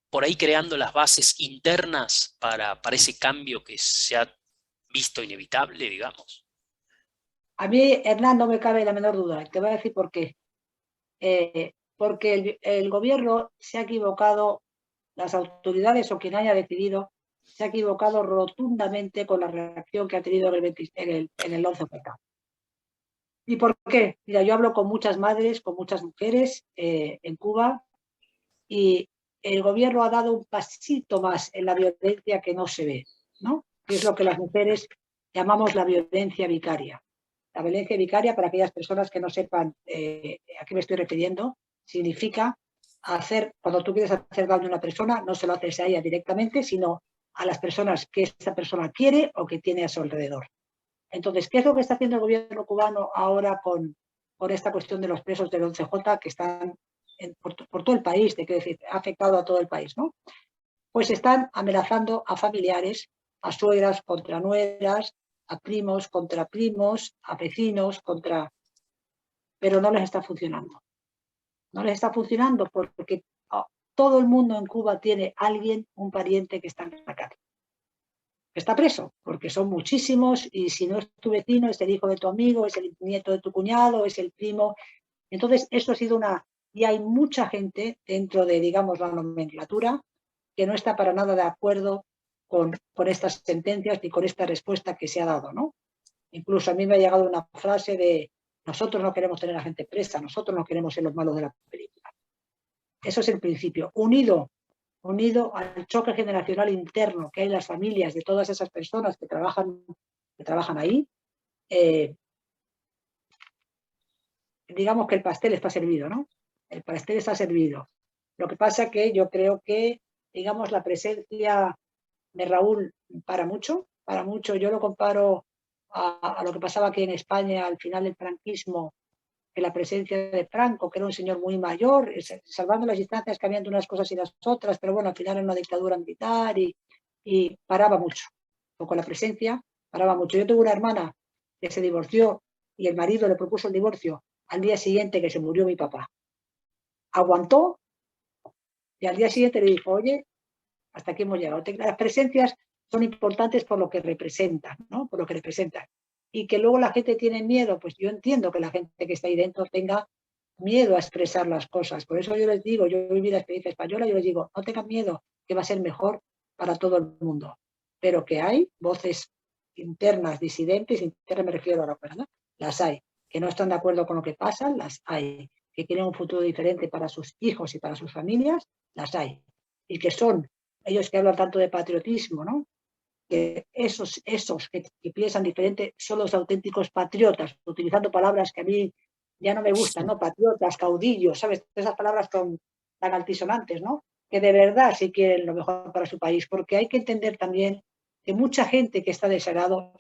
Speaker 3: por ahí creando las bases internas para ese cambio que se ha visto inevitable, digamos?
Speaker 5: A mí, Hernán, no me cabe la menor duda. Te voy a decir por qué. Porque el gobierno se ha equivocado, las autoridades o quien haya decidido, se ha equivocado rotundamente con la reacción que ha tenido en el 11J. ¿Y por qué? Mira, yo hablo con muchas madres, con muchas mujeres en Cuba, y el gobierno ha dado un pasito más en la violencia que no se ve, ¿no? Que es lo que las mujeres llamamos la violencia vicaria. La violencia vicaria, para aquellas personas que no sepan a qué me estoy refiriendo, significa cuando tú quieres hacer daño a una persona, no se lo haces a ella directamente, sino a las personas que esa persona quiere o que tiene a su alrededor. Entonces, ¿qué es lo que está haciendo el gobierno cubano ahora con esta cuestión de los presos del 11J que están por todo el país? Te quiero decir, ha afectado a todo el país, ¿no? Pues están amenazando a familiares, a suegras contra nueras, a primos contra primos, a vecinos contra... Pero no les está funcionando. No les está funcionando porque todo el mundo en Cuba tiene alguien, un pariente que está en la cárcel. Está preso, porque son muchísimos, y si no es tu vecino, es el hijo de tu amigo, es el nieto de tu cuñado, es el primo. Entonces, esto ha sido y hay mucha gente dentro de, digamos, la nomenclatura que no está para nada de acuerdo con estas sentencias ni con esta respuesta que se ha dado, ¿no? Incluso a mí me ha llegado una frase de: nosotros no queremos tener a gente presa, nosotros no queremos ser los malos de la película. Eso es el principio, unido al choque generacional interno que hay en las familias de todas esas personas que trabajan ahí. Digamos que el pastel está servido, ¿no? El pastel está servido. Lo que pasa que yo creo que, digamos, la presencia de Raúl para mucho. Yo lo comparo a lo que pasaba aquí en España al final del franquismo, que la presencia de Franco, que era un señor muy mayor, salvando las distancias que habían de unas cosas y las otras, pero bueno, al final era una dictadura militar y paraba mucho. O con la presencia paraba mucho. Yo tuve una hermana que se divorció y el marido le propuso el divorcio al día siguiente que se murió mi papá. Aguantó y al día siguiente le dijo: oye, hasta aquí hemos llegado. Las presencias son importantes por lo que representan, ¿no? Por lo que representan. Y que luego la gente tiene miedo, pues yo entiendo que la gente que está ahí dentro tenga miedo a expresar las cosas. Por eso yo les digo, yo viví la experiencia española, yo les digo, no tengan miedo, que va a ser mejor para todo el mundo. Pero que hay voces internas, disidentes, internas me refiero a la verdad, las hay. Que no están de acuerdo con lo que pasa, las hay. Que quieren un futuro diferente para sus hijos y para sus familias, las hay. Y que son ellos que hablan tanto de patriotismo, ¿no? Que esos que piensan diferente son los auténticos patriotas, utilizando palabras que a mí ya no me gustan, ¿no? Patriotas, caudillos, ¿sabes? Esas palabras tan altisonantes, ¿no? Que de verdad sí quieren lo mejor para su país, porque hay que entender también que mucha gente que está deseada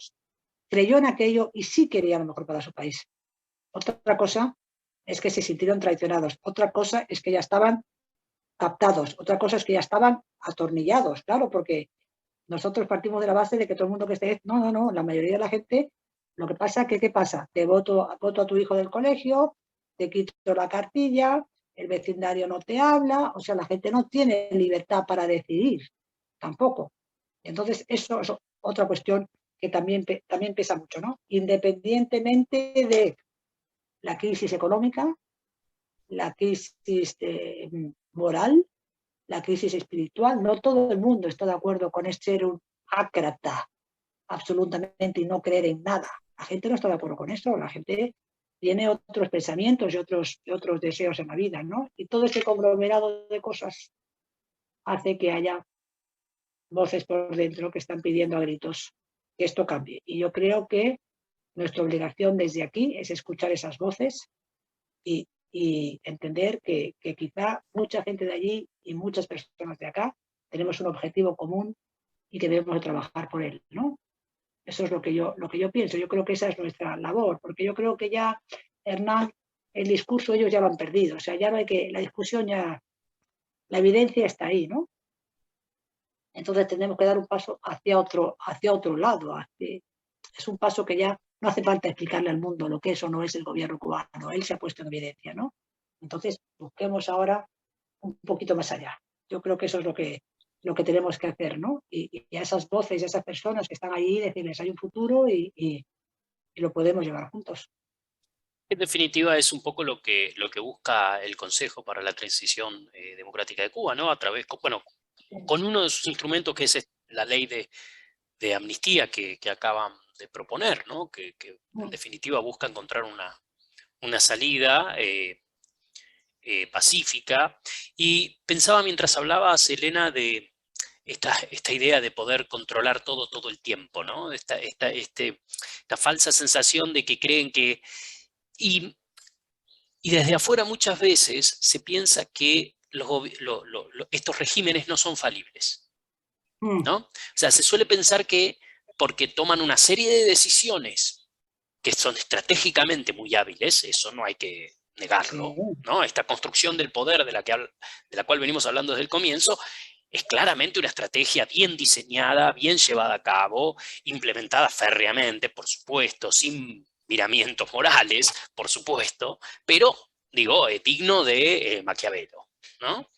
Speaker 5: creyó en aquello y sí quería lo mejor para su país. Otra cosa es que se sintieron traicionados, otra cosa es que ya estaban captados, otra cosa es que ya estaban atornillados, claro, porque nosotros partimos de la base de que todo el mundo que esté... No, la mayoría de la gente, lo que pasa es que, ¿qué pasa? Te voto a tu hijo del colegio, te quito la cartilla, el vecindario no te habla, o sea, la gente no tiene libertad para decidir, tampoco. Entonces, eso es otra cuestión que también pesa mucho, ¿no? Independientemente de la crisis económica, la crisis moral, la crisis espiritual, no todo el mundo está de acuerdo con ser un ácrata absolutamente y no creer en nada. La gente no está de acuerdo con eso, la gente tiene otros pensamientos y otros deseos en la vida, ¿no? Y todo ese conglomerado de cosas hace que haya voces por dentro que están pidiendo a gritos que esto cambie. Y yo creo que nuestra obligación desde aquí es escuchar esas voces y entender que quizá mucha gente de allí y muchas personas de acá tenemos un objetivo común y que debemos de trabajar por él, ¿no? Eso es lo que yo pienso. Yo creo que esa es nuestra labor, porque yo creo que ya, Hernán, el discurso ellos ya lo han perdido. O sea, ya no hay que... La discusión ya... La evidencia está ahí, ¿no? Entonces tenemos que dar un paso hacia otro lado. Es un paso que ya no hace falta explicarle al mundo lo que es o no es el gobierno cubano. Él se ha puesto en evidencia, ¿no? Entonces busquemos ahora un poquito más allá. Yo creo que eso es lo que tenemos que hacer, ¿no? Y a esas voces, a esas personas que están allí, decirles, hay un futuro y y lo podemos llevar juntos.
Speaker 3: En definitiva, es un poco lo que busca el Consejo para la Transición Democrática de Cuba, ¿no? A través, bueno, con uno de sus instrumentos que es la ley de amnistía que acaban de proponer, ¿no? Que en definitiva busca encontrar una salida pacífica. Y pensaba mientras hablabas, Elena, de esta idea de poder controlar todo el tiempo, ¿no? Esta falsa sensación de que creen que... Y desde afuera muchas veces se piensa que estos regímenes no son falibles, ¿no? O sea, se suele pensar que porque toman una serie de decisiones que son estratégicamente muy hábiles, eso no hay que negarlo, ¿no? Esta construcción del poder de la cual venimos hablando desde el comienzo es claramente una estrategia bien diseñada, bien llevada a cabo, implementada férreamente, por supuesto, sin miramientos morales, por supuesto, pero, digo, digno de Maquiavelo, ¿no?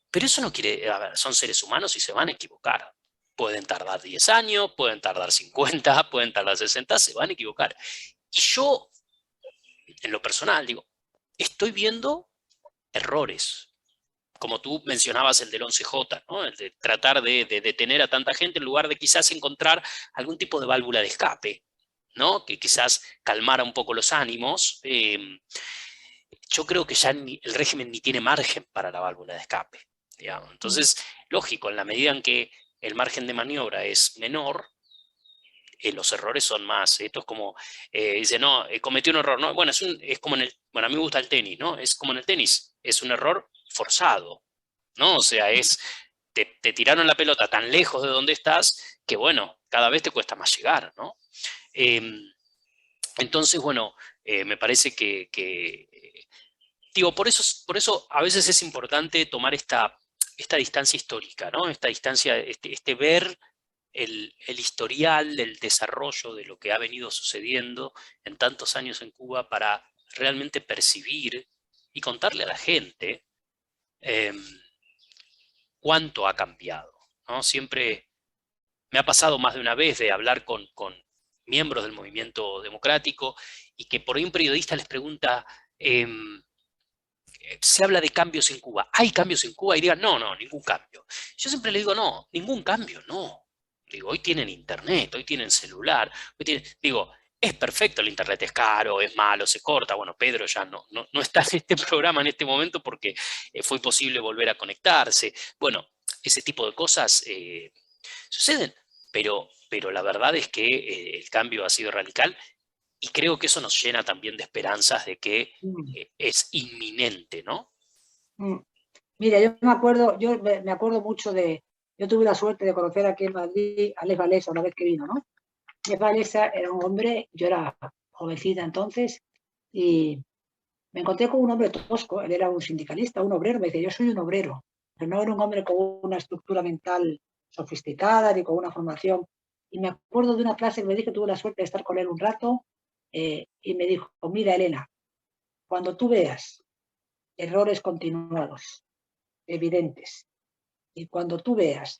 Speaker 3: Pero eso no quiere, a ver, son seres humanos y se van a equivocar. Pueden tardar 10 años, pueden tardar 50, pueden tardar 60, se van a equivocar. Y yo, en lo personal, digo, estoy viendo errores. Como tú mencionabas el del 11J, ¿no? El de tratar de detener a tanta gente en lugar de quizás encontrar algún tipo de válvula de escape, ¿no? Que quizás calmara un poco los ánimos. Yo creo que ya el régimen ni tiene margen para la válvula de escape, digamos. Entonces, lógico, en la medida en que el margen de maniobra es menor, los errores son más. Esto es como, dice, no, cometió un error, ¿no? Bueno, es como bueno, a mí me gusta el tenis, ¿no? Es como en el tenis, es un error forzado, ¿no? O sea, te tiraron la pelota tan lejos de donde estás que, bueno, cada vez te cuesta más llegar, ¿no? Entonces, bueno, me parece digo, por eso a veces es importante tomar esta distancia histórica, ¿no? Esta distancia, ver el historial del desarrollo de lo que ha venido sucediendo en tantos años en Cuba para realmente percibir y contarle a la gente cuánto ha cambiado, ¿no? Siempre me ha pasado más de una vez de hablar con miembros del movimiento democrático y que por ahí un periodista les pregunta, se habla de cambios en Cuba, ¿hay cambios en Cuba? Y digan, no, ningún cambio. Yo siempre le digo, no, ningún cambio, no. Digo, hoy tienen internet, hoy tienen celular, digo, es perfecto, el internet es caro, es malo, se corta. Bueno, Pedro ya no está en este programa en este momento porque fue imposible volver a conectarse. Bueno, ese tipo de cosas suceden, pero la verdad es que el cambio ha sido radical y creo que eso nos llena también de esperanzas de que es inminente, ¿no?
Speaker 5: Mira, yo me acuerdo mucho yo tuve la suerte de conocer aquí en Madrid a Alex Valesa una vez que vino, ¿no? Alex Valesa era un hombre, yo era jovencita entonces, y me encontré con un hombre tosco, él era un sindicalista, un obrero, me decía, yo soy un obrero, pero no era un hombre con una estructura mental sofisticada ni con una formación. Y me acuerdo de una clase que me dije, tuve la suerte de estar con él un rato, y me dijo, mira, Elena, cuando tú veas errores continuados, evidentes, y cuando tú veas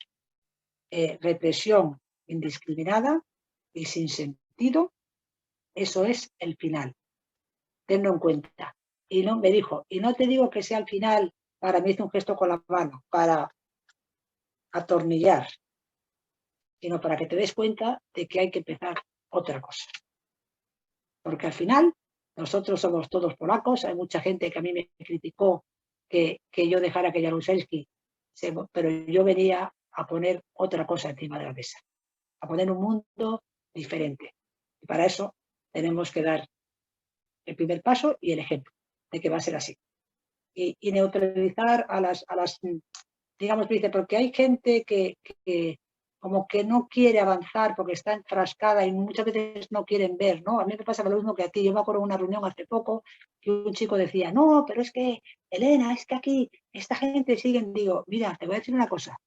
Speaker 5: represión indiscriminada y sin sentido, eso es el final. Tenlo en cuenta. Y no me dijo, y no te digo que sea el final, me hizo un gesto con la mano, para atornillar, sino para que te des cuenta de que hay que empezar otra cosa. Porque al final, nosotros somos todos polacos, hay mucha gente que a mí me criticó que yo dejara que Jaruzelski, pero yo venía a poner otra cosa encima de la mesa, a poner un mundo diferente. Y para eso tenemos que dar el primer paso y el ejemplo de que va a ser así. Y neutralizar a las digamos, dice, porque hay gente que como que no quiere avanzar porque está enfrascada y muchas veces no quieren ver, ¿no? A mí me pasa lo mismo que a ti. Yo me acuerdo de una reunión hace poco que un chico decía, no, pero es que, Elena, es que aquí esta gente sigue. Digo, mira, te voy a decir una cosa.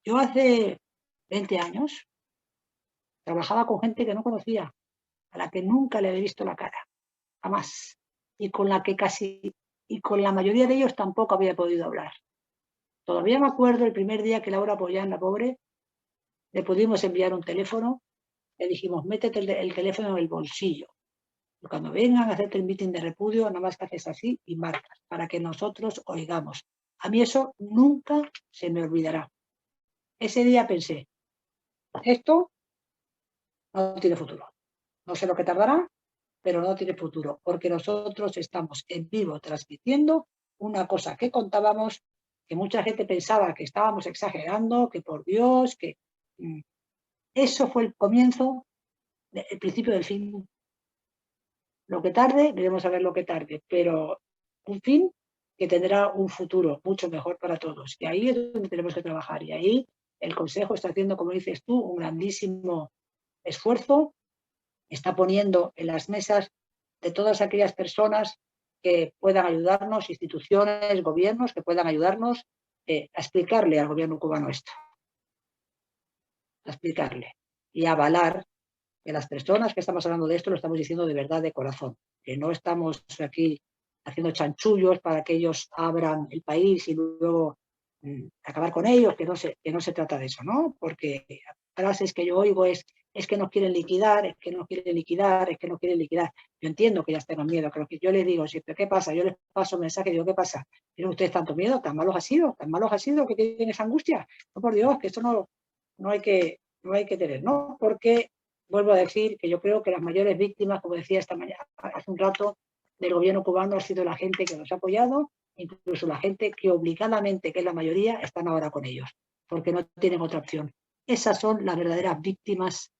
Speaker 5: Yo hace 20 años trabajaba con gente que no conocía, a la que nunca le había visto la cara, jamás, y con la que con la mayoría de ellos tampoco había podido hablar. Todavía me acuerdo el primer día que Laura Pollán, la pobre, le pudimos enviar un teléfono le dijimos, métete el teléfono en el bolsillo. Y cuando vengan a hacerte el meeting de repudio, nada más que haces así y marcas, para que nosotros oigamos. A mí eso nunca se me olvidará. Ese día pensé, esto no tiene futuro. No sé lo que tardará, pero no tiene futuro, porque nosotros estamos en vivo transmitiendo una cosa que contábamos, que mucha gente pensaba que estábamos exagerando, que por Dios, que... Eso fue el comienzo, el principio del fin. Lo que tarde, veremos a ver lo que tarde, pero un fin que tendrá un futuro mucho mejor para todos. Y ahí es donde tenemos que trabajar. Y ahí el Consejo está haciendo, como dices tú, un grandísimo esfuerzo. Está poniendo en las mesas de todas aquellas personas que puedan ayudarnos, instituciones, gobiernos, que puedan ayudarnos a explicarle al gobierno cubano esto. A explicarle y avalar que las personas que estamos hablando de esto lo estamos diciendo de verdad, de corazón, que no estamos aquí haciendo chanchullos para que ellos abran el país y luego acabar con ellos, que no se trata de eso, ¿no? Porque frases que yo oigo es que nos quieren liquidar, es que nos quieren liquidar, es que nos quieren liquidar. Yo entiendo que ellas tengan miedo, que lo que yo les digo, siempre, ¿qué pasa? Yo les paso un mensaje y digo, ¿qué pasa? ¿Tienen ustedes tanto miedo? ¿Tan malos ha sido? ¿Tan malos ha sido que tienen esa angustia? No, por Dios, que esto no hay que tener, ¿no? Porque vuelvo a decir que yo creo que las mayores víctimas, como decía esta mañana, hace un rato, del gobierno cubano ha sido la gente que nos ha apoyado, incluso la gente que obligadamente, que es la mayoría, están ahora con ellos, porque no tienen otra opción. Esas son las verdaderas víctimas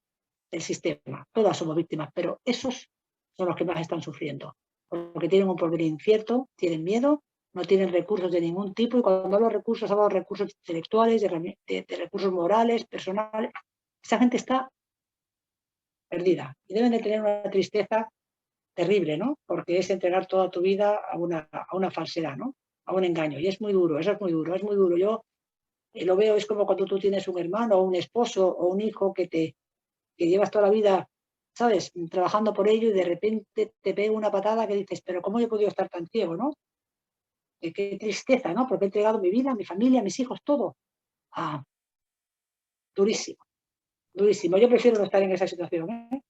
Speaker 5: del sistema. Todas somos víctimas, pero esos son los que más están sufriendo, porque tienen un porvenir incierto, tienen miedo, no tienen recursos de ningún tipo, y cuando hablo de recursos, hablo de recursos intelectuales, de recursos morales, personales. Esa gente está perdida y deben de tener una tristeza terrible, ¿no? Porque es entregar toda tu vida a una falsedad, ¿no? A un engaño. Y es muy duro, eso es muy duro, es muy duro. Yo lo veo, es como cuando tú tienes un hermano o un esposo o un hijo que llevas toda la vida, ¿sabes? Trabajando por ello y de repente te pega una patada que dices, pero ¿cómo yo he podido estar tan ciego, no? Qué tristeza, ¿no? Porque he entregado mi vida, mi familia, mis hijos, todo. Ah, durísimo, durísimo. Yo prefiero no estar en esa situación, ¿eh?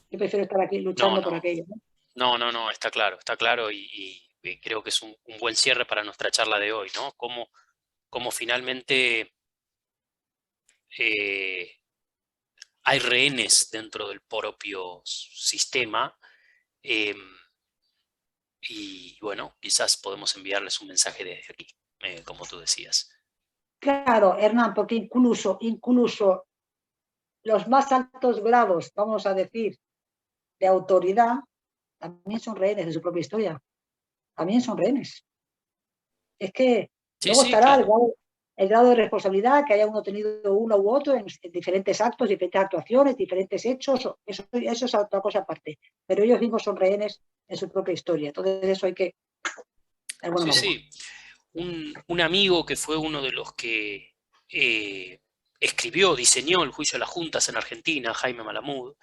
Speaker 5: Yo prefiero estar aquí luchando por aquello, ¿no?
Speaker 3: No, está claro y creo que es un buen cierre para nuestra charla de hoy, ¿no? Cómo finalmente hay rehenes dentro del propio sistema y bueno, quizás podemos enviarles un mensaje desde aquí, como tú decías.
Speaker 5: Claro, Hernán, porque incluso los más altos grados, vamos a decir, de autoridad, también son rehenes de su propia historia. También son rehenes. Es que luego estará claro. el grado de responsabilidad que haya uno tenido uno u otro en diferentes actos, diferentes actuaciones, diferentes hechos. Eso es otra cosa aparte. Pero ellos mismos son rehenes en su propia historia. Entonces eso hay que...
Speaker 3: Sí. Un amigo que fue uno de los que diseñó el juicio de las juntas en Argentina, Jaime Malamud,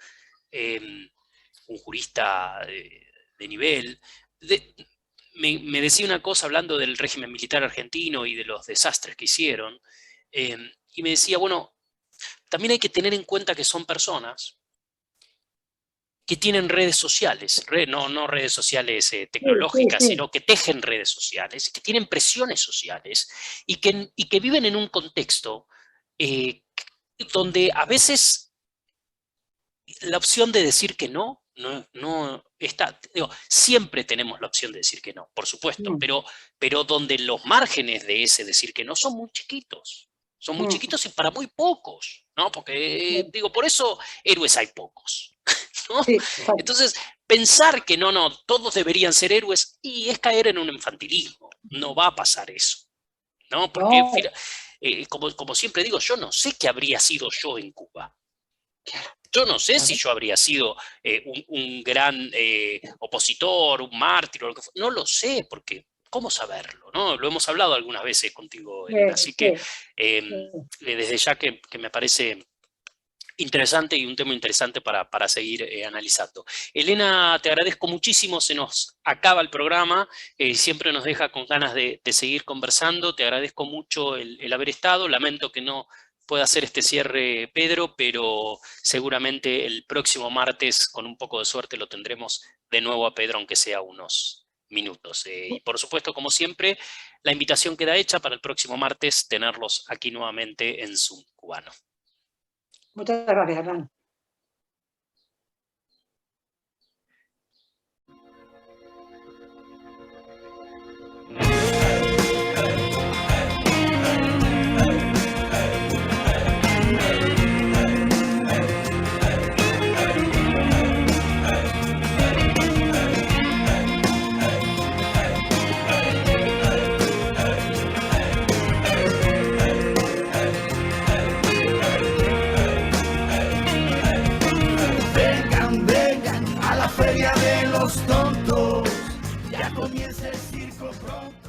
Speaker 3: un jurista de nivel, me decía una cosa hablando del régimen militar argentino y de los desastres que hicieron, y me decía, bueno, también hay que tener en cuenta que son personas que tienen redes sociales, no redes sociales tecnológicas, sí. Sino que tejen redes sociales, que tienen presiones sociales y que viven en un contexto donde a veces la opción de decir que no está. Digo, siempre tenemos la opción de decir que no, por supuesto, pero donde los márgenes de ese decir que no son muy chiquitos. Son muy chiquitos y para muy pocos, ¿no? Porque, digo, por eso héroes hay pocos. ¿No? Sí, entonces, pensar que todos deberían ser héroes y es caer en un infantilismo. No va a pasar eso, ¿no? Porque, como siempre digo, yo no sé qué habría sido yo en Cuba. Yo no sé si yo habría sido un gran opositor, un mártir, o lo que fuera. No lo sé, porque ¿cómo saberlo? ¿No? Lo hemos hablado algunas veces contigo, Elena. Así que desde ya que me parece interesante y un tema interesante para seguir analizando. Elena, te agradezco muchísimo, se nos acaba el programa, siempre nos deja con ganas de seguir conversando, te agradezco mucho el haber estado, lamento que no puede hacer este cierre Pedro, pero seguramente el próximo martes, con un poco de suerte, lo tendremos de nuevo a Pedro, aunque sea unos minutos. Y por supuesto, como siempre, la invitación queda hecha para el próximo martes tenerlos aquí nuevamente en Zoom cubano.
Speaker 5: Muchas gracias, Hernán.
Speaker 1: Vengan, vengan a la feria de los tontos, ya comienza el circo pronto.